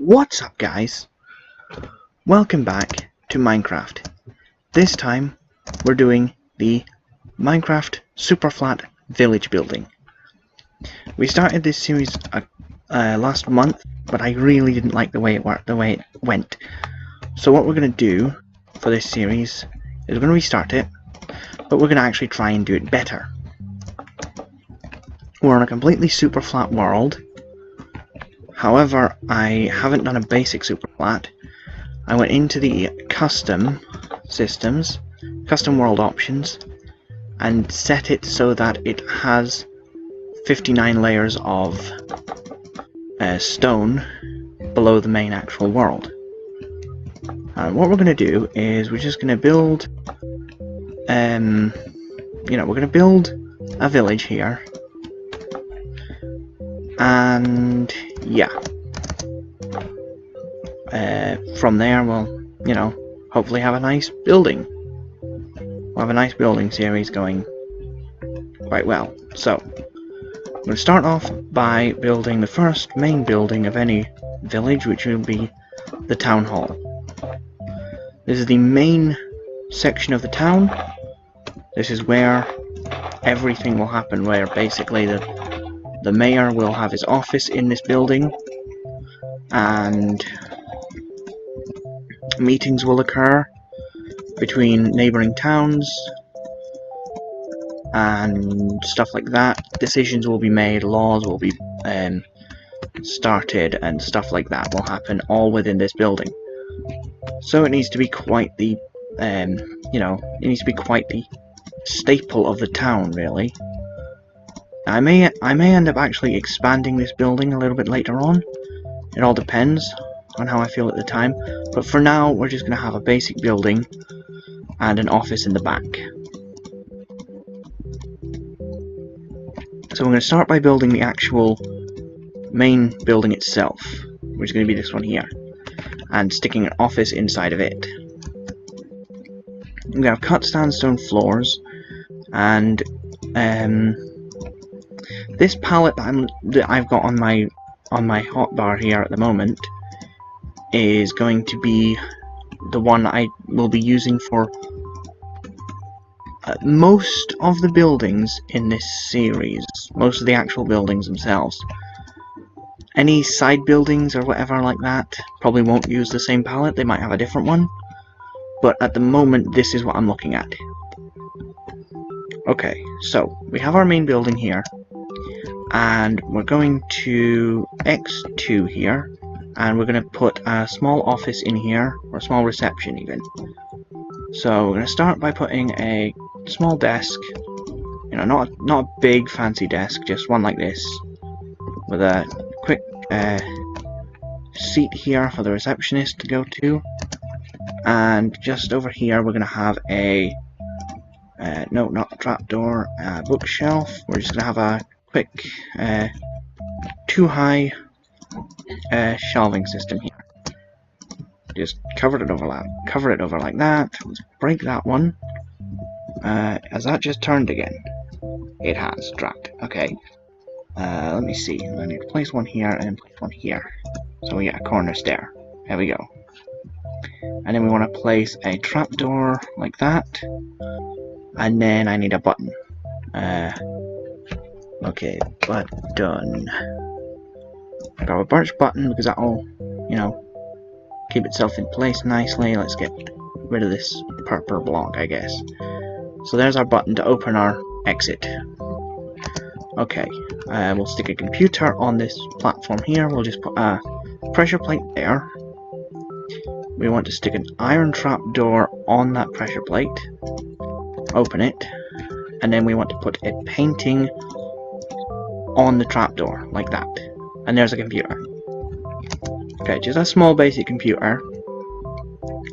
What's up, guys? Welcome back to Minecraft. This time we're doing the Minecraft Superflat village building. We started this series last month, but I really didn't like the way it went. So what we're going to do for this series is we're going to restart it, but we're going to actually try and do it better. We're on a completely super flat world. However, I haven't done a basic super flat. I went into the custom systems, custom world options, and set it so that it has 59 layers of stone below the main actual world. And what we're going to do is we're just going to build, we're going to build a village here. And yeah, from there we'll, hopefully have a nice building. We'll have a nice building series going quite well. So, I'm going to start off by building the first main building of any village, which will be the town hall. This is the main section of the town. This is where everything will happen, where basically the mayor will have his office in this building, and meetings will occur between neighbouring towns and stuff like that. Decisions will be made, laws will be started, and stuff like that will happen all within this building. So it needs to be quite the, it needs to be quite the staple of the town, really. I may end up actually expanding this building a little bit later on. It all depends on how I feel at the time. But for now, we're just going to have a basic building and an office in the back. So we're going to start by building the actual main building itself, which is going to be this one here, and sticking an office inside of it. I'm going to have cut sandstone floors, and this palette that I've got on my hotbar here at the moment is going to be the one I will be using for most of the buildings in this series, most of the actual buildings themselves. Any side buildings or whatever like that probably won't use the same palette, they might have a different one, but at the moment this is what I'm looking at. Okay, so we have our main building here, and we're going to X2 here, and we're going to put a small office in here, or a small reception even. So we're going to start by putting a small desk, not a big fancy desk, just one like this, with a quick seat here for the receptionist to go to, and just over here we're going to have a no, not a trapdoor, bookshelf. We're just going to have a quick 2-high shelving system here. Just cover it over like that. Let's break that one. Has that just turned again? It has. Drat. Okay. Let me see. I need to place one here and place one here. So we get a corner stair. There we go. And then we want to place a trapdoor like that. And then I need a button. Okay, button. I got a birch button because that'll, keep itself in place nicely. Let's get rid of this purple block, I guess. So there's our button to open our exit. Okay, we'll stick a computer on this platform here. We'll just put a pressure plate there. We want to stick an iron trap door on that pressure plate. Open it, and then we want to put a painting on the trapdoor like that, and there's a computer. Okay, just a small basic computer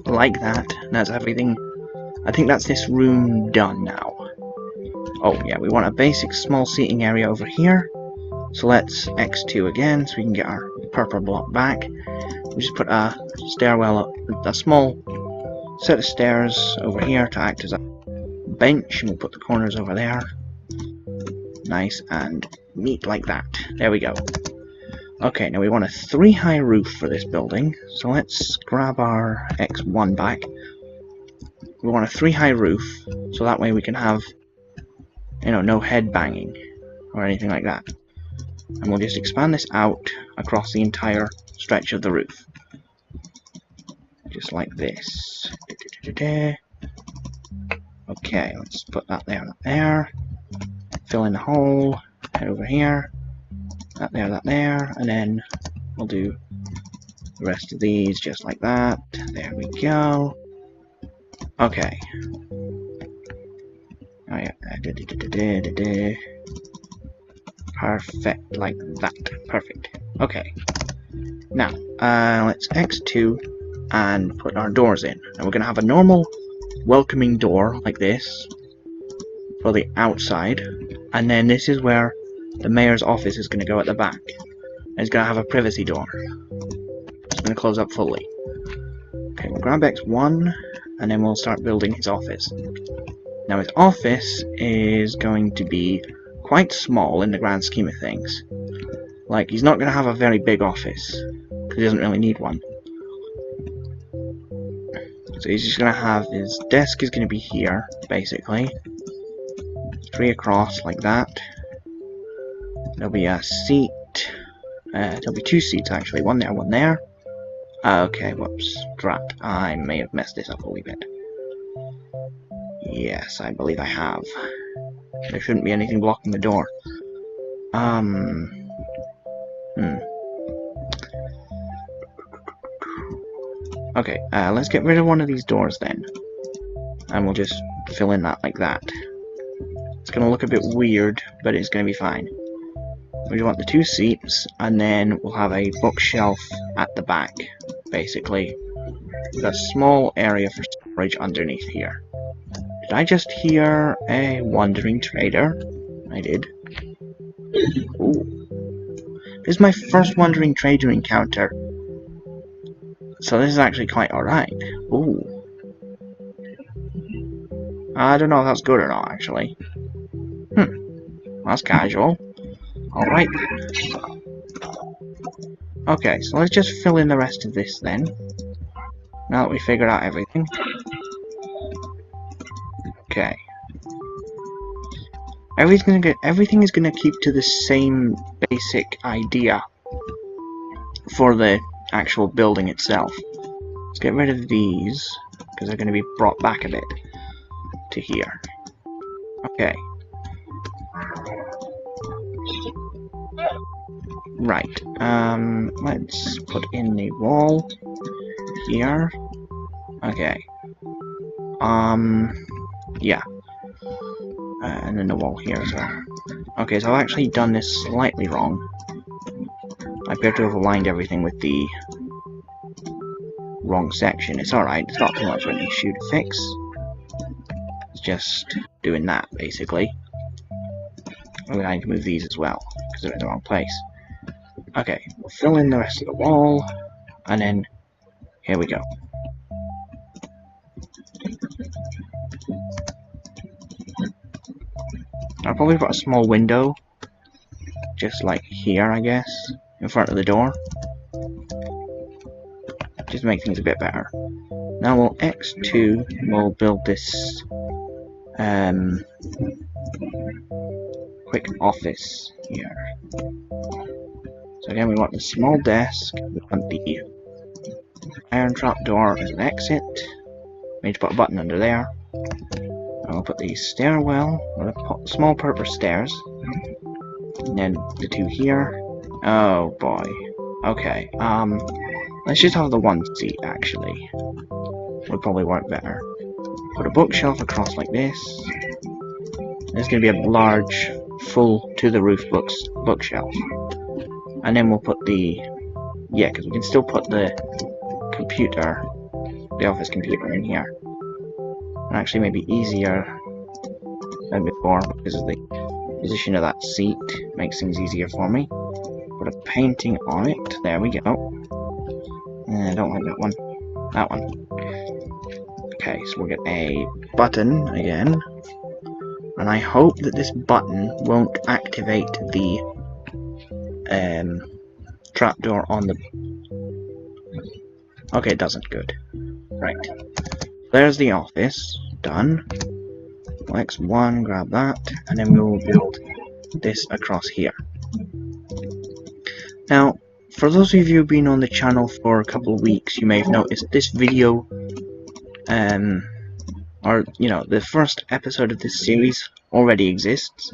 like that. That's everything. I think that's this room done now. Oh yeah, we want a basic small seating area over here, so let's X2 again so we can get our purple block back. We just put a stairwell up, a small set of stairs over here to act as a bench, and we'll put the corners over there. Nice and neat like that. There we go. Okay, now we want a 3 high roof for this building, so let's grab our X1 back. We want a 3 high roof, so that way we can have, you know, no head banging or anything like that. And we'll just expand this out across the entire stretch of the roof. Just like this. Okay, let's put that there. Fill in the hole, head over here. That there, and then we'll do the rest of these just like that. There we go. Okay. Oh yeah. Perfect, like that. Perfect. Okay. Now, let's X2 and put our doors in. And we're going to have a normal welcoming door like this for the outside. And then this is where the mayor's office is going to go at the back. And it's going to have a privacy door. It's going to close up fully. Okay, we'll grab X1 and then we'll start building his office. Now his office is going to be quite small in the grand scheme of things. Like, he's not going to have a very big office, because he doesn't really need one. So he's just going to have, his desk is going to be here, basically. 3 across, like that. There'll be a seat. There'll be 2 seats, actually. One there, one there. Okay, whoops. Drat. I may have messed this up a wee bit. Yes, I believe I have. There shouldn't be anything blocking the door. Okay, let's get rid of one of these doors then. And we'll just fill in that like that. It's going to look a bit weird, but it's going to be fine. We want the 2 seats, and then we'll have a bookshelf at the back, basically. We've got a small area for storage underneath here. Did I just hear a wandering trader? I did. Ooh. This is my first wandering trader encounter. So this is actually quite alright. Ooh. I don't know if that's good or not, actually. That's casual. Alright. Okay, so let's just fill in the rest of this then. Now that we figured out everything. Okay. Everything is gonna keep to the same basic idea for the actual building itself. Let's get rid of these, because they're gonna be brought back a bit to here. Okay. Right. Let's put in the wall here. Okay. Yeah. And then the wall here as well. Okay, so I've actually done this slightly wrong. I appear to have aligned everything with the wrong section. It's alright, it's not too much of an issue to fix. It's just doing that, basically. And I need to move these as well, because they're in the wrong place. Okay, we'll fill in the rest of the wall, and then here we go. I'll probably put a small window, just like here, I guess, in front of the door. Just to make things a bit better. Now we'll X2, we'll build this quick office here. So again, we want the small desk, we want the iron trap door as an exit. We need to put a button under there. And we'll put the stairwell, or the small purpose stairs. And then the 2 here. Oh boy. Okay, let's just have the 1 seat actually. Would probably work better. Put a bookshelf across like this. There's going to be a large, full to the roof bookshelf. And then we'll put the, yeah, because we can still put the computer, the office computer in here. And actually maybe easier than before because of the position of that seat. Makes things easier for me. Put a painting on it. There we go. I don't like that one. That one. Okay, so we'll get a button again. And I hope that this button won't activate the trapdoor on the... Okay, it doesn't. Good. Right. There's the office. Done. X1, grab that, and then we will build this across here. Now, for those of you who've been on the channel for a couple of weeks, you may have noticed this video, or, you know, the first episode of this series already exists.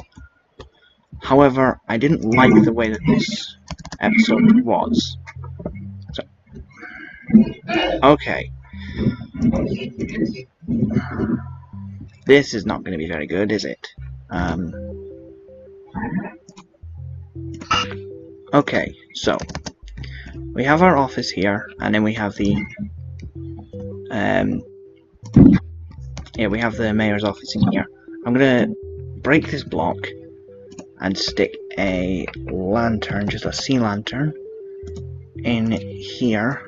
However, I didn't like the way that this episode was. So, okay. This is not going to be very good, is it? Okay, so we have our office here, and then we have the we have the mayor's office in here. I'm gonna break this block and stick a lantern, just a sea lantern, in here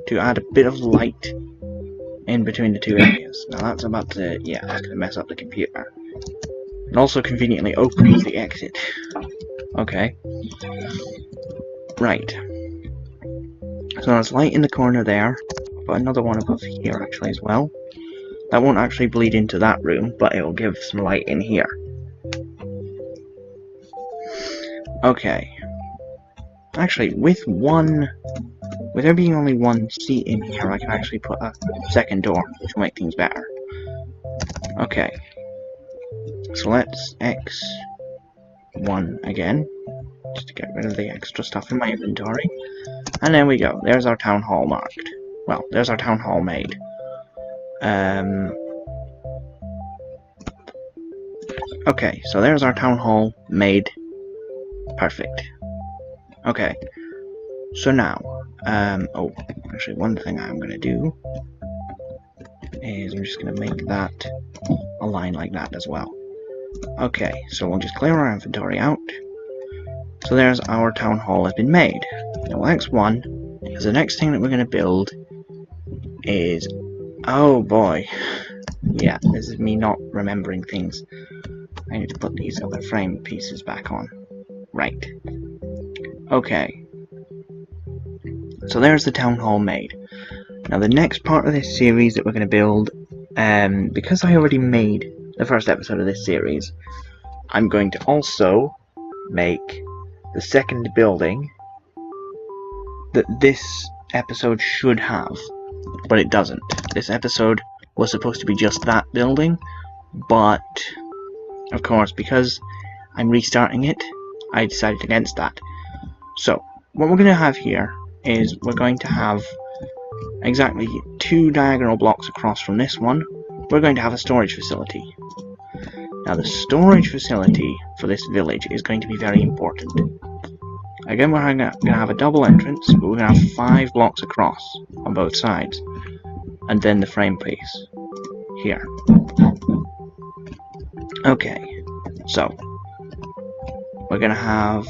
to add a bit of light in between the two areas. Now that's about to, yeah, that's gonna mess up the computer. It also conveniently opens the exit. Okay. Right. So there's light in the corner there, but another one above here actually as well. That won't actually bleed into that room, but it will give some light in here. Okay. Actually, with there being only one seat in here, I can actually put a second door, which will make things better. Okay. So let's X1 again, just to get rid of the extra stuff in my inventory. And there we go. There's our town hall marked. Well, there's our town hall made. Okay, so there's our town hall made. Perfect. Okay. So now, oh, actually one thing I'm gonna do is I'm just gonna make that a line like that as well. Okay, so we'll just clear our inventory out. So there's our town hall has been made. Now X1, because the next thing that we're gonna build is, oh boy, yeah, this is me not remembering things. I need to put these other frame pieces back on. Right. Okay. So there's the town hall made. Now the next part of this series that we're going to build, because I already made the first episode of this series, I'm going to also make the second building that this episode should have, but it doesn't. This episode was supposed to be just that building, but of course, because I'm restarting it, I decided against that. So what we're going to have here is we're going to have exactly 2 diagonal blocks across from this one. We're going to have a storage facility. Now the storage facility for this village is going to be very important. Again, we're going to have a double entrance, but we're going to have 5 blocks across on both sides, and then the frame piece here. Okay, so we're going to have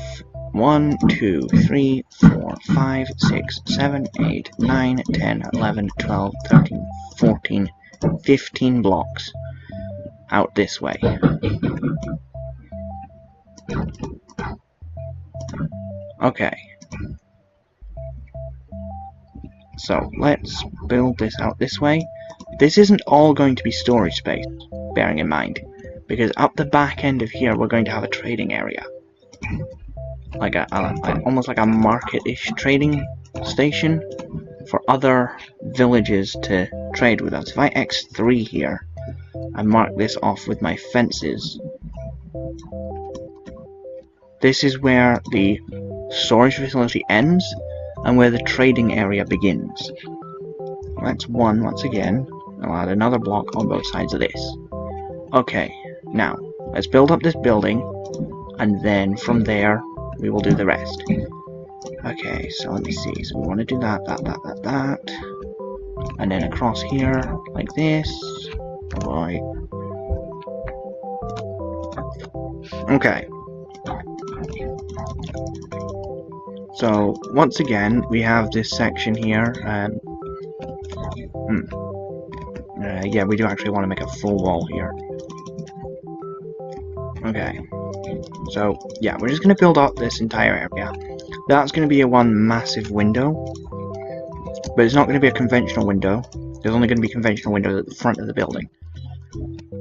1, 2, 3, 4, 5, 6, 7, 8, 9, 10, 11, 12, 13, 14, 15 blocks out this way. Okay. So let's build this out this way. This isn't all going to be storage space, bearing in mind, because up the back end of here we're going to have a trading area. Like almost like a market-ish trading station for other villages to trade with us. If I X3 here and mark this off with my fences, this is where the storage facility ends and where the trading area begins. That's 1 once again. I'll add another block on both sides of this. Okay, now let's build up this building, and then from there we will do the rest. Okay, so let me see. So we want to do that, and then across here like this. Oh boy. Okay. So once again we have this section here. Yeah, we do actually want to make a full wall here. Okay. So yeah, we're just gonna build up this entire area. That's going to be a one massive window, but it's not going to be a conventional window. There's only going to be conventional windows at the front of the building.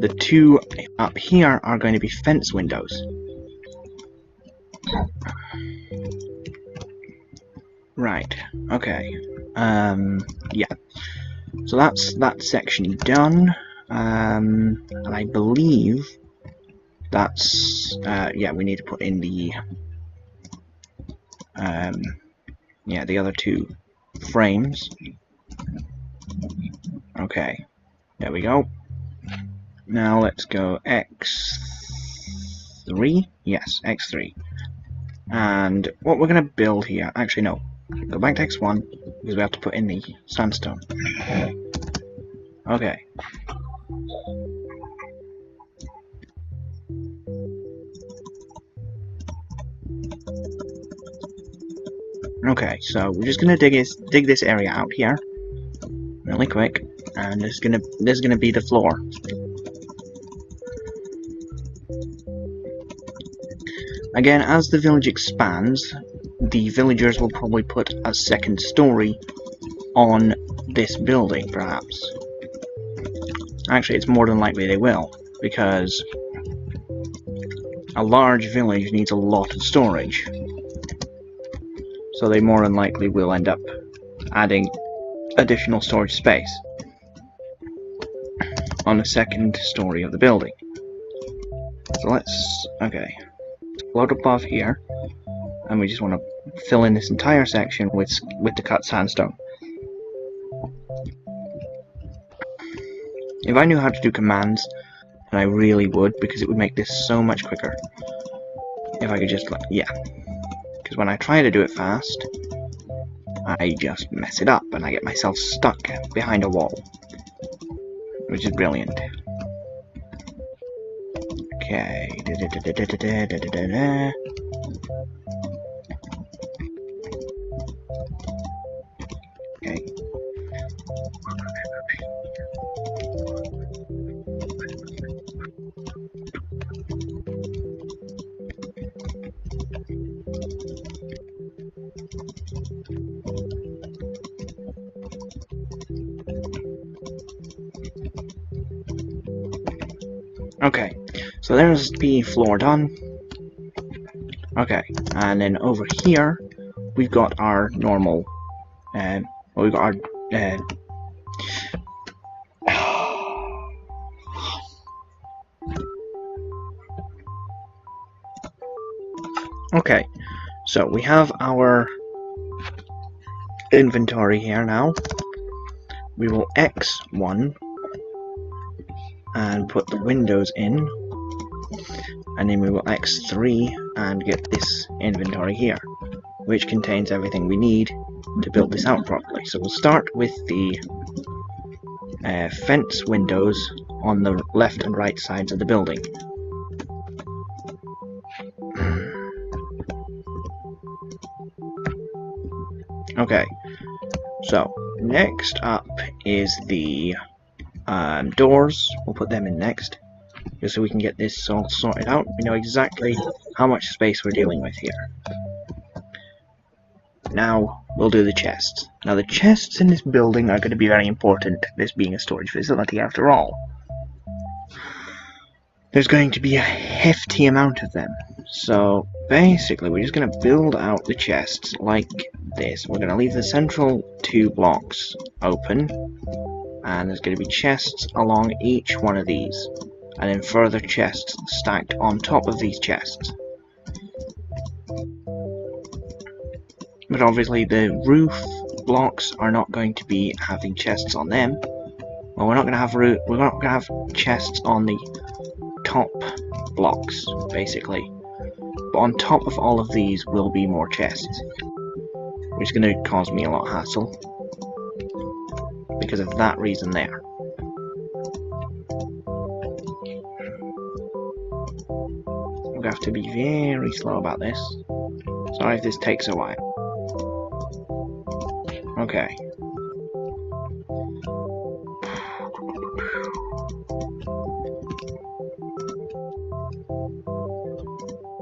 The two up here are going to be fence windows. Right, okay. Yeah. So that's that section done. And I believe that's yeah, we need to put in the yeah, the other two frames. Okay, there we go. Now let's go X3. Yes, X3. And what we're going to build here, actually no, go back to X1 because we have to put in the sandstone. Okay. Okay, so we're just gonna dig this area out here really quick, and this is gonna be the floor. Again, as the village expands, the villagers will probably put a second story on this building, perhaps. Actually, it's more than likely they will, because a large village needs a lot of storage. So they more than likely will end up adding additional storage space on the second story of the building. So let's, okay, load above here, and we just want to fill in this entire section with the cut sandstone. If I knew how to do commands, then I really would, because it would make this so much quicker. If I could just, like, yeah. Because when I try to do it fast, I just mess it up and I get myself stuck behind a wall, which is brilliant. Okay. Okay. Okay, so there's the floor done. Okay, and then over here we've got our normal, well, we've got our okay, so we have our inventory here now. We will X1 and put the windows in, and then we will X3 and get this inventory here, which contains everything we need to build this out properly. So we'll start with the fence windows on the left and right sides of the building. Okay, so next up is the doors. We'll put them in next, just so we can get this all sorted out. We know exactly how much space we're dealing with here. Now we'll do the chests. Now the chests in this building are going to be very important, this being a storage facility after all. There's going to be a hefty amount of them. So basically we're just going to build out the chests like this. We're going to leave the central two blocks open, and there's going to be chests along each one of these, and then further chests stacked on top of these chests. But obviously the roof blocks are not going to be having chests on them. Well, we're not going to have chests on the top blocks, basically. But on top of all of these will be more chests, which is going to cause me a lot of hassle because of that reason there. We'll have to be very slow about this. Sorry if this takes a while. Okay.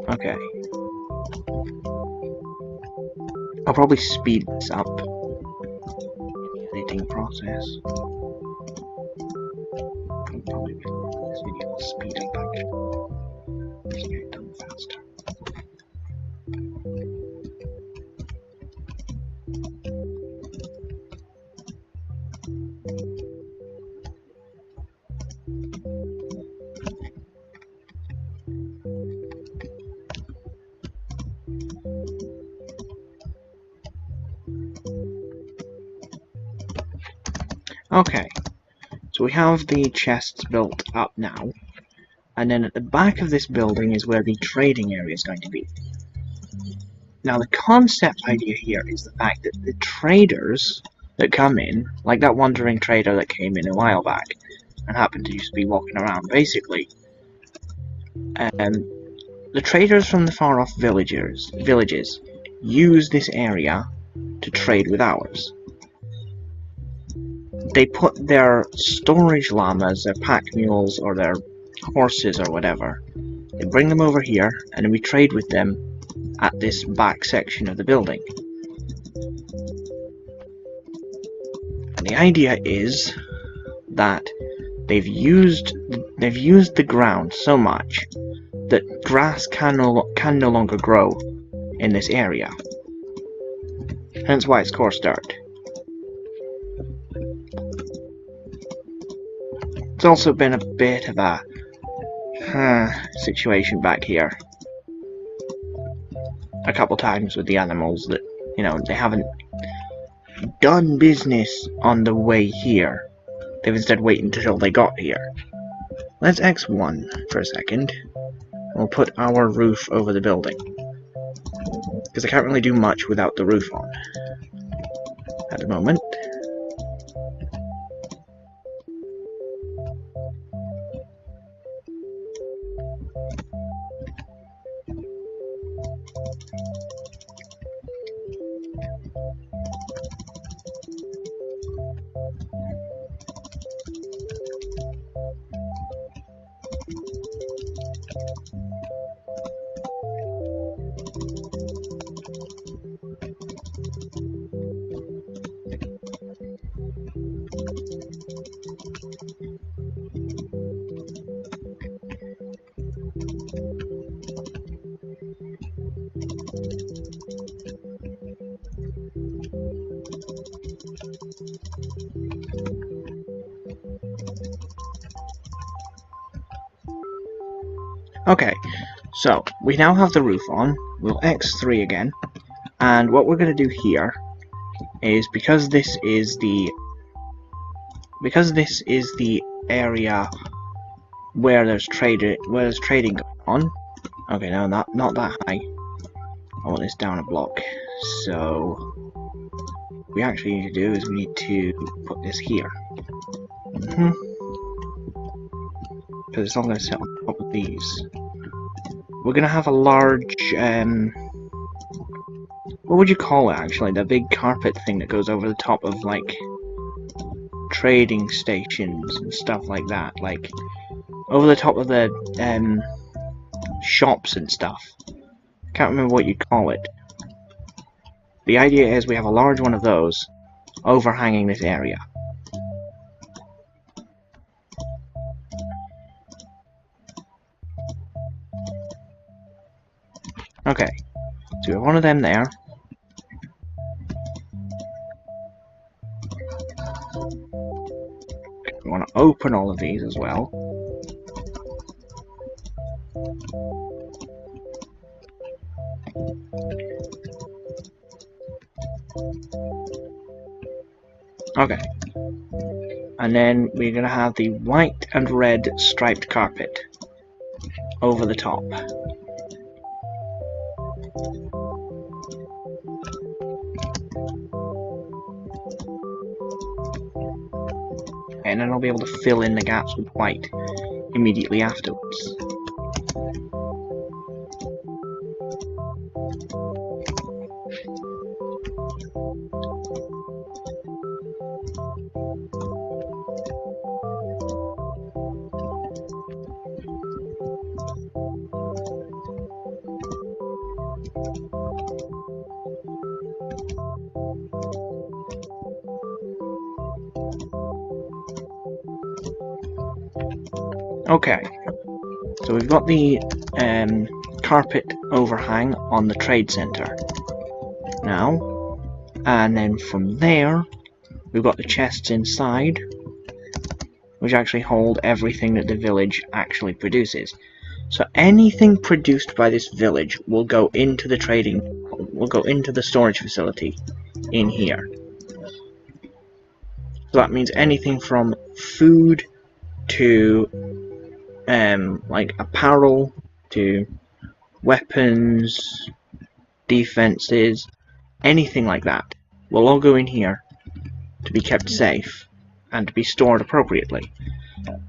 Okay. I'll probably speed this up in the editing process. Probably this video will speed up actually. Let's get it done faster. Okay, so we have the chests built up now, and then at the back of this building is where the trading area is going to be. Now the concept idea here is the fact that the traders that come in, like that wandering trader that came in a while back and happened to just be walking around, basically, the traders from the far off villages use this area to trade with ours. They put their storage llamas, their pack mules, or their horses or whatever, they bring them over here and we trade with them at this back section of the building. And the idea is that they've used the ground so much that grass can no longer grow in this area. Hence why it's coarse dirt. It's also been a bit of a situation back here a couple times with the animals that, you know, they haven't done business on the way here. They've instead waited until they got here. Let's X1 for a second. We'll put our roof over the building, because I can't really do much without the roof on at the moment. Okay, so we now have the roof on. We'll X3 again, and what we're going to do here is, because this is the area where there's trading going on. Okay, no, not that high. I want this down a block. So what we actually need to do is we need to put this here. Because it's all going to sit on top of these. We're going to have a large, what would you call it actually? The big carpet thing that goes over the top of, like, trading stations and stuff like that. Like, over the top of the, shops and stuff. Can't remember what you call it. The idea is we have a large one of those overhanging this area. Okay, so we have one of them there. Okay, we want to open all of these as well. Okay, and then we're going to have the white and red striped carpet over the top. And then I'll be able to fill in the gaps with white immediately afterwards. Okay, so we've got the carpet overhang on the trade center now, and then from there we've got the chests inside, which actually hold everything that the village actually produces. So anything produced by this village will go into the storage facility in here. So that means anything from food to like apparel to weapons, defenses, anything like that will all go in here to be kept safe and to be stored appropriately.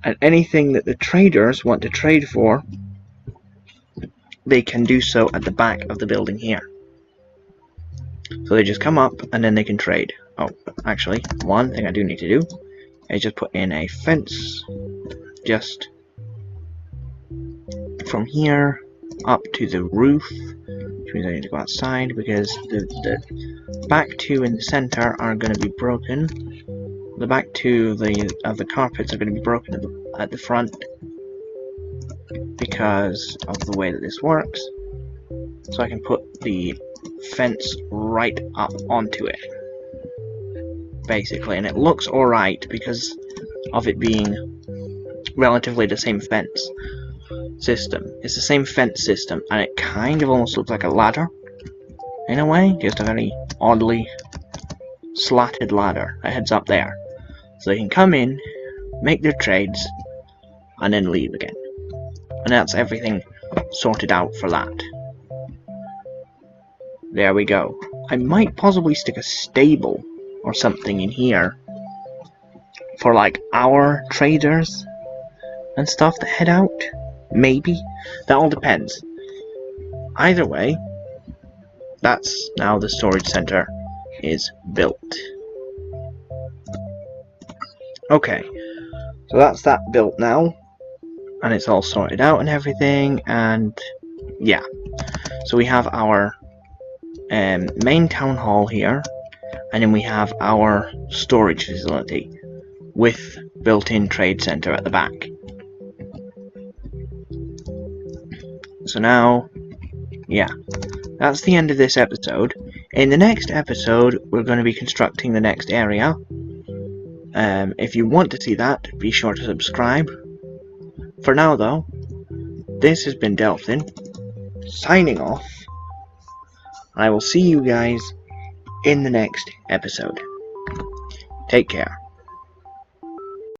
And anything that the traders want to trade for, they can do so at the back of the building here. So they just come up and then they can trade. Oh, actually, one thing I do need to do is just put in a fence just from here up to the roof, which means I need to go outside because the back two in the center are going to be broken. The back two of the carpets are going to be broken at the front because of the way that this works. So I can put the fence right up onto it, basically, and it looks alright because of it being relatively the same fence system. It's the same fence system, and it kind of almost looks like a ladder in a way, just a very oddly slatted ladder that heads up there. So they can come in, make their trades, and then leave again. And that's everything sorted out for that. There we go. I might possibly stick a stable or something in here for like our traders and stuff that head out. Maybe. That all depends. Either way, that's now the storage center is built. Okay, so that's that built now, and it's all sorted out and everything, and yeah. So we have our main town hall here, and then we have our storage facility with built-in trade center at the back. So now, yeah, that's the end of this episode. In the next episode, we're going to be constructing the next area. If you want to see that, be sure to subscribe. For now, though, this has been Delphin, signing off. I will see you guys in the next episode. Take care.